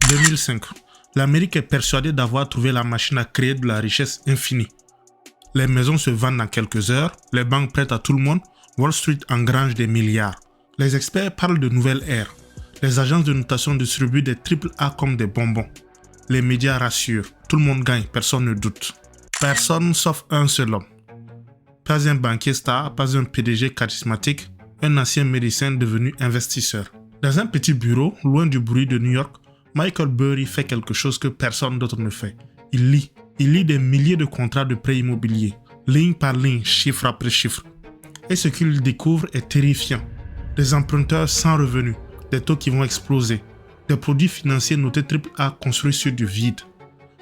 2005. L'Amérique est persuadée d'avoir trouvé la machine à créer de la richesse infinie. Les maisons se vendent en quelques heures, les banques prêtent à tout le monde, Wall Street engrange des milliards. Les experts parlent de nouvelle ère. Les agences de notation distribuent des AAA comme des bonbons. Les médias rassurent, tout le monde gagne, personne ne doute. Personne sauf un seul homme. Pas un banquier star, pas un PDG charismatique, un ancien médecin devenu investisseur. Dans un petit bureau, loin du bruit de New York, Michael Burry fait quelque chose que personne d'autre ne fait. Il lit. Il lit des milliers de contrats de prêts immobiliers, ligne par ligne, chiffre après chiffre. Et ce qu'il découvre est terrifiant. Des emprunteurs sans revenus, des taux qui vont exploser, des produits financiers notés AAA construits sur du vide.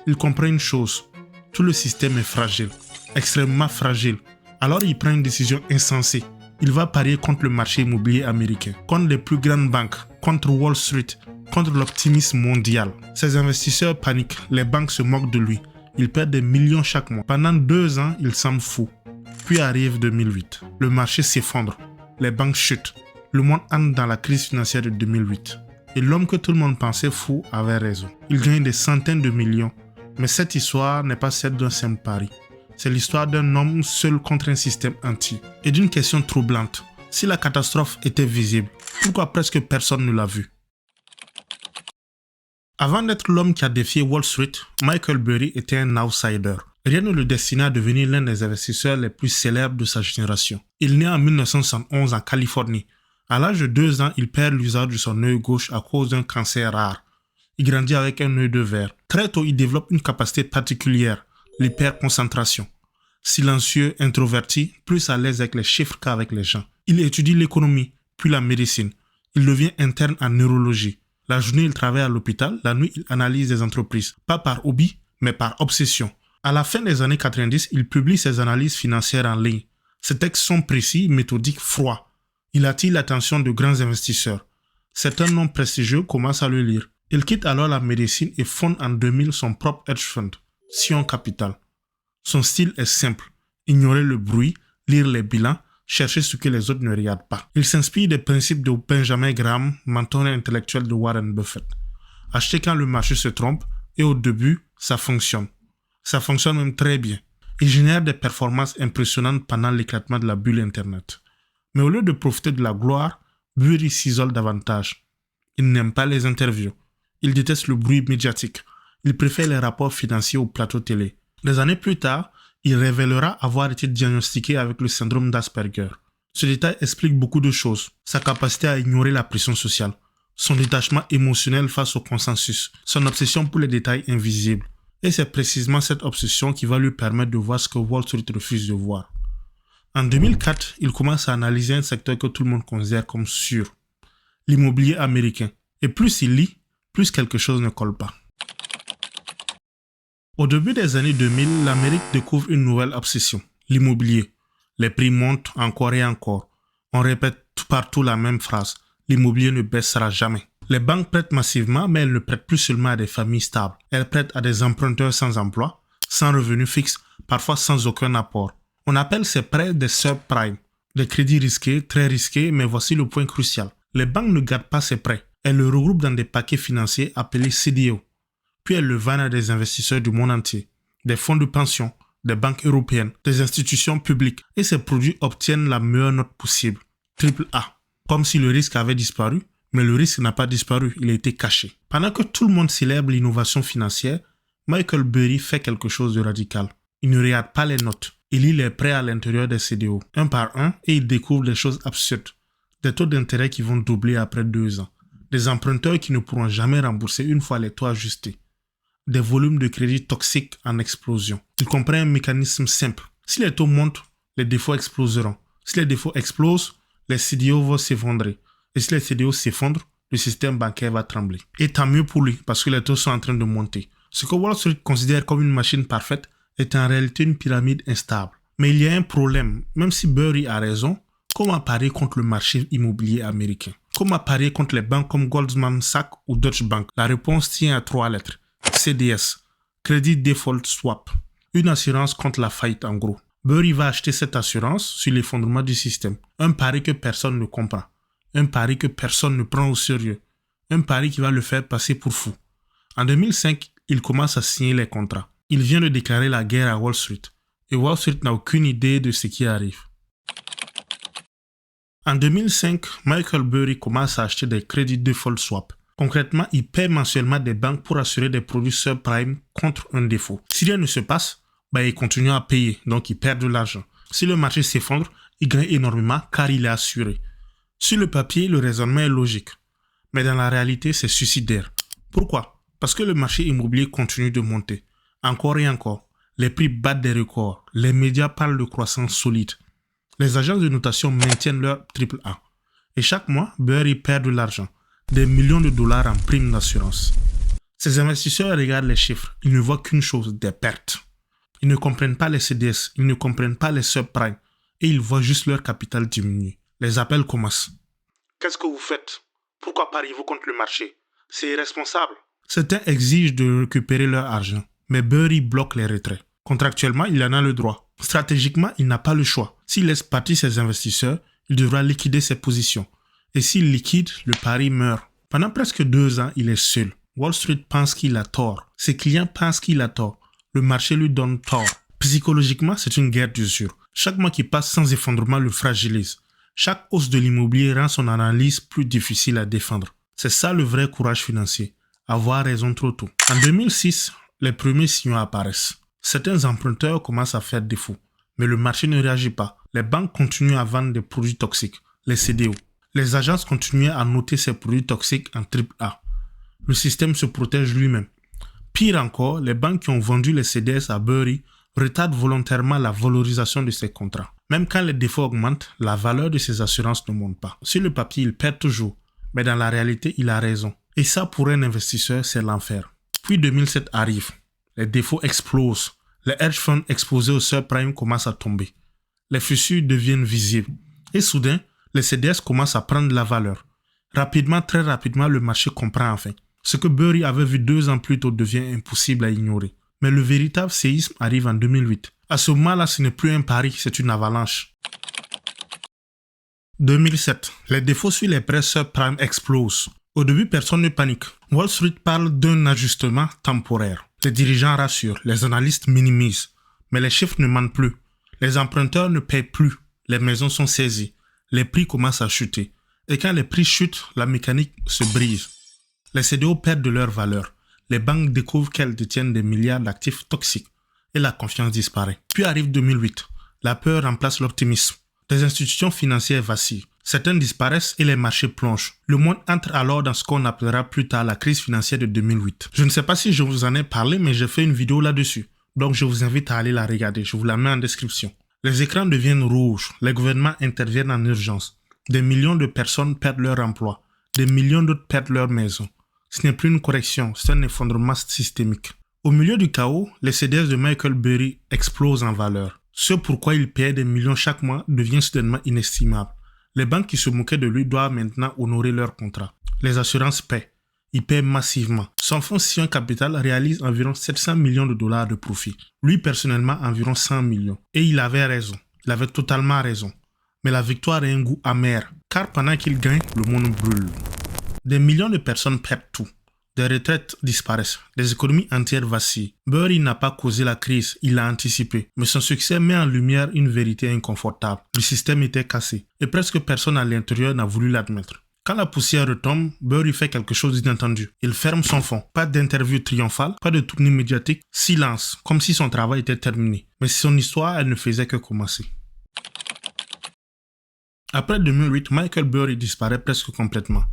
Il comprend une chose, tout le système est fragile, extrêmement fragile. Alors il prend une décision insensée. Il va parier contre le marché immobilier américain, contre les plus grandes banques, contre Wall Street, contre l'optimisme mondial. Ses investisseurs paniquent, les banques se moquent de lui. Il perd des millions chaque mois. Pendant 2 ans, il semble fou. Puis arrive 2008. Le marché s'effondre. Les banques chutent. Le monde entre dans la crise financière de 2008. Et l'homme que tout le monde pensait fou avait raison. Il gagne des centaines de millions. Mais cette histoire n'est pas celle d'un simple pari. C'est l'histoire d'un homme seul contre un système entier. Et d'une question troublante. Si la catastrophe était visible, pourquoi presque personne ne l'a vue? Avant d'être l'homme qui a défié Wall Street, Michael Burry était un outsider. Rien ne le destinait à devenir l'un des investisseurs les plus célèbres de sa génération. Il naît en 1971 en Californie. À l'âge de 2 ans, il perd l'usage de son œil gauche à cause d'un cancer rare. Il grandit avec un œil de verre. Très tôt, il développe une capacité particulière, l'hyperconcentration. Silencieux, introverti, plus à l'aise avec les chiffres qu'avec les gens. Il étudie l'économie, puis la médecine. Il devient interne en neurologie. La journée, il travaille à l'hôpital. La nuit, il analyse des entreprises. Pas par hobby, mais par obsession. À la fin des années 90, il publie ses analyses financières en ligne. Ses textes sont précis, méthodiques, froids. Il attire l'attention de grands investisseurs. Certains noms prestigieux commencent à le lire. Il quitte alors la médecine et fonde en 2000 son propre hedge fund, Sion Capital. Son style est simple. Ignorer le bruit, lire les bilans, chercher ce que les autres ne regardent pas. Il s'inspire des principes de Benjamin Graham, mentor intellectuel de Warren Buffett. Acheter quand le marché se trompe et au début, ça fonctionne. Ça fonctionne même très bien. Il génère des performances impressionnantes pendant l'éclatement de la bulle Internet. Mais au lieu de profiter de la gloire, Burry s'isole davantage. Il n'aime pas les interviews. Il déteste le bruit médiatique. Il préfère les rapports financiers au plateau télé. Des années plus tard, il révélera avoir été diagnostiqué avec le syndrome d'Asperger. Ce détail explique beaucoup de choses. Sa capacité à ignorer la pression sociale, son détachement émotionnel face au consensus, son obsession pour les détails invisibles. Et c'est précisément cette obsession qui va lui permettre de voir ce que Wall Street refuse de voir. En 2004, il commence à analyser un secteur que tout le monde considère comme sûr, l'immobilier américain. Et plus il lit, plus quelque chose ne colle pas. Au début des années 2000, l'Amérique découvre une nouvelle obsession, l'immobilier. Les prix montent encore et encore. On répète partout la même phrase, l'immobilier ne baissera jamais. Les banques prêtent massivement, mais elles ne prêtent plus seulement à des familles stables. Elles prêtent à des emprunteurs sans emploi, sans revenus fixes, parfois sans aucun apport. On appelle ces prêts des subprimes, des crédits risqués, très risqués, mais voici le point crucial. Les banques ne gardent pas ces prêts. Elles le regroupent dans des paquets financiers appelés CDO. Puis elles le vendent à des investisseurs du monde entier, des fonds de pension, des banques européennes, des institutions publiques. Et ces produits obtiennent la meilleure note possible, AAA. Comme si le risque avait disparu, mais le risque n'a pas disparu, il a été caché. Pendant que tout le monde célèbre l'innovation financière, Michael Burry fait quelque chose de radical. Il ne regarde pas les notes. Il lit les prêts à l'intérieur des CDO, un par un, et il découvre des choses absurdes. Des taux d'intérêt qui vont doubler après 2 ans. Des emprunteurs qui ne pourront jamais rembourser une fois les taux ajustés. Des volumes de crédit toxiques en explosion. Il comprend un mécanisme simple. Si les taux montent, les défauts exploseront. Si les défauts explosent, les CDO vont s'effondrer. Et si les CDO s'effondrent, le système bancaire va trembler. Et tant mieux pour lui, parce que les taux sont en train de monter. Ce que Wall Street considère comme une machine parfaite est en réalité une pyramide instable. Mais il y a un problème. Même si Burry a raison, comment parier contre le marché immobilier américain? Comment parier contre les banques comme Goldman Sachs ou Deutsche Bank? La réponse tient à 3 lettres. CDS, Credit Default Swap, une assurance contre la faillite en gros. Burry va acheter cette assurance sur l'effondrement du système. Un pari que personne ne comprend. Un pari que personne ne prend au sérieux. Un pari qui va le faire passer pour fou. En 2005, il commence à signer les contrats. Il vient de déclarer la guerre à Wall Street. Et Wall Street n'a aucune idée de ce qui arrive. En 2005, Michael Burry commence à acheter des crédits default swap. Concrètement, il paie mensuellement des banques pour assurer des produits subprime contre un défaut. Si rien ne se passe, il continue à payer, donc il perd de l'argent. Si le marché s'effondre, il gagne énormément car il est assuré. Sur le papier, le raisonnement est logique. Mais dans la réalité, c'est suicidaire. Pourquoi? Parce que le marché immobilier continue de monter. Encore et encore. Les prix battent des records. Les médias parlent de croissance solide. Les agences de notation maintiennent leur AAA. Et chaque mois, Burry perd de l'argent. Des millions de dollars en primes d'assurance. Ces investisseurs regardent les chiffres. Ils ne voient qu'une chose, des pertes. Ils ne comprennent pas les CDS. Ils ne comprennent pas les subprimes. Et ils voient juste leur capital diminuer. Les appels commencent. Qu'est-ce que vous faites? Pourquoi pariez-vous contre le marché? C'est irresponsable. Certains exigent de récupérer leur argent. Mais Burry bloque les retraits. Contractuellement, il en a le droit. Stratégiquement, il n'a pas le choix. S'il laisse partir ses investisseurs, il devra liquider ses positions. Et s'il liquide, le pari meurt. Pendant presque 2 ans, il est seul. Wall Street pense qu'il a tort. Ses clients pensent qu'il a tort. Le marché lui donne tort. Psychologiquement, c'est une guerre d'usure. Chaque mois qui passe sans effondrement le fragilise. Chaque hausse de l'immobilier rend son analyse plus difficile à défendre. C'est ça le vrai courage financier. Avoir raison trop tôt. En 2006, les premiers signaux apparaissent. Certains emprunteurs commencent à faire défaut. Mais le marché ne réagit pas. Les banques continuent à vendre des produits toxiques, les CDO. Les agences continuent à noter ces produits toxiques en AAA. Le système se protège lui-même. Pire encore, les banques qui ont vendu les CDS à Burry retardent volontairement la valorisation de ces contrats. Même quand les défauts augmentent, la valeur de ces assurances ne monte pas. Sur le papier, il perd toujours. Mais dans la réalité, il a raison. Et ça, pour un investisseur, c'est l'enfer. Puis 2007 arrive. Les défauts explosent. Les hedge funds exposés au subprime commencent à tomber. Les fissures deviennent visibles. Et soudain, les CDS commencent à prendre de la valeur. Rapidement, très rapidement, le marché comprend enfin. Ce que Burry avait vu 2 ans plus tôt devient impossible à ignorer. Mais le véritable séisme arrive en 2008. À ce moment-là, ce n'est plus un pari, c'est une avalanche. 2007. Les défauts sur les prêts subprime explosent. Au début, personne ne panique. Wall Street parle d'un ajustement temporaire. Les dirigeants rassurent, les analystes minimisent. Mais les chiffres ne mentent plus. Les emprunteurs ne payent plus. Les maisons sont saisies. Les prix commencent à chuter. Et quand les prix chutent, la mécanique se brise. Les CDO perdent de leur valeur. Les banques découvrent qu'elles détiennent des milliards d'actifs toxiques. Et la confiance disparaît. Puis arrive 2008. La peur remplace l'optimisme. Les institutions financières vacillent. Certaines disparaissent et les marchés plongent. Le monde entre alors dans ce qu'on appellera plus tard la crise financière de 2008. Je ne sais pas si je vous en ai parlé, mais j'ai fait une vidéo là-dessus. Donc je vous invite à aller la regarder. Je vous la mets en description. Les écrans deviennent rouges. Les gouvernements interviennent en urgence. Des millions de personnes perdent leur emploi. Des millions d'autres perdent leur maison. Ce n'est plus une correction, c'est un effondrement systémique. Au milieu du chaos, les CDS de Michael Burry explosent en valeur. Ce pourquoi il paye des millions chaque mois devient soudainement inestimable. Les banques qui se moquaient de lui doivent maintenant honorer leurs contrats. Les assurances paient. Ils paient massivement. Son fonds Sion Capital réalise environ 700 millions de dollars de profit. Lui personnellement environ 100 millions. Et il avait raison. Il avait totalement raison. Mais la victoire a un goût amer. Car pendant qu'il gagne, le monde brûle. Des millions de personnes perdent tout. Des retraites disparaissent. Des économies entières vacillent. Burry n'a pas causé la crise, il l'a anticipé. Mais son succès met en lumière une vérité inconfortable. Le système était cassé. Et presque personne à l'intérieur n'a voulu l'admettre. Quand la poussière retombe, Burry fait quelque chose d'inattendu. Il ferme son fonds. Pas d'interview triomphale, pas de tournée médiatique. Silence, comme si son travail était terminé. Mais son histoire, elle ne faisait que commencer. Après 2008, Michael Burry disparaît presque complètement.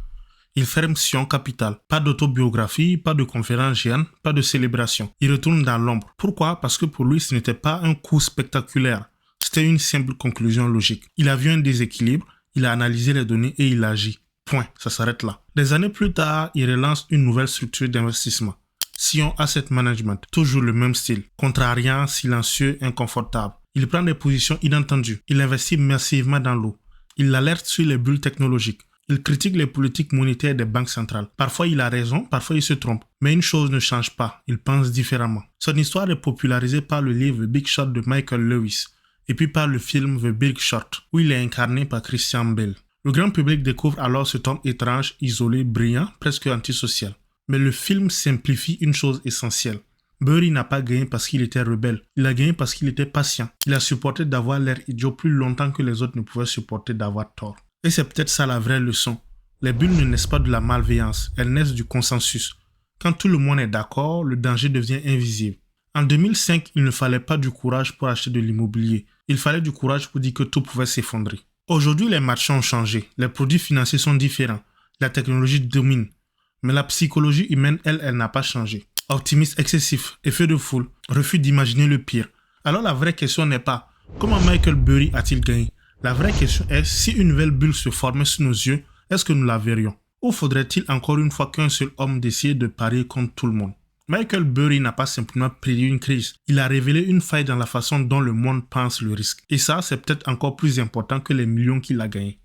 Il ferme Sion Capital. Pas d'autobiographie, pas de conférence géante, pas de célébration. Il retourne dans l'ombre. Pourquoi? Parce que pour lui, ce n'était pas un coup spectaculaire. C'était une simple conclusion logique. Il a vu un déséquilibre, il a analysé les données et il a agi. Point. Ça s'arrête là. Des années plus tard, il relance une nouvelle structure d'investissement. Sion Asset Management. Toujours le même style. Contrariant, silencieux, inconfortable. Il prend des positions inattendues. Il investit massivement dans l'eau. Il alerte sur les bulles technologiques. Il critique les politiques monétaires des banques centrales. Parfois il a raison, parfois il se trompe. Mais une chose ne change pas, il pense différemment. Son histoire est popularisée par le livre The Big Short de Michael Lewis et puis par le film The Big Short, où il est incarné par Christian Bale. Le grand public découvre alors cet homme étrange, isolé, brillant, presque antisocial. Mais le film simplifie une chose essentielle. Burry n'a pas gagné parce qu'il était rebelle. Il a gagné parce qu'il était patient. Il a supporté d'avoir l'air idiot plus longtemps que les autres ne pouvaient supporter d'avoir tort. Et c'est peut-être ça la vraie leçon. Les bulles ne naissent pas de la malveillance, elles naissent du consensus. Quand tout le monde est d'accord, le danger devient invisible. En 2005, il ne fallait pas du courage pour acheter de l'immobilier. Il fallait du courage pour dire que tout pouvait s'effondrer. Aujourd'hui, les marchés ont changé. Les produits financiers sont différents. La technologie domine. Mais la psychologie humaine, elle n'a pas changé. Optimisme excessif, effet de foule, refus d'imaginer le pire. Alors la vraie question n'est pas comment Michael Burry a-t-il gagné? La vraie question est si une nouvelle bulle se formait sous nos yeux, est-ce que nous la verrions? Ou faudrait-il encore une fois qu'un seul homme décide de parier contre tout le monde? Michael Burry n'a pas simplement prédit une crise, il a révélé une faille dans la façon dont le monde pense le risque. Et ça, c'est peut-être encore plus important que les millions qu'il a gagnés.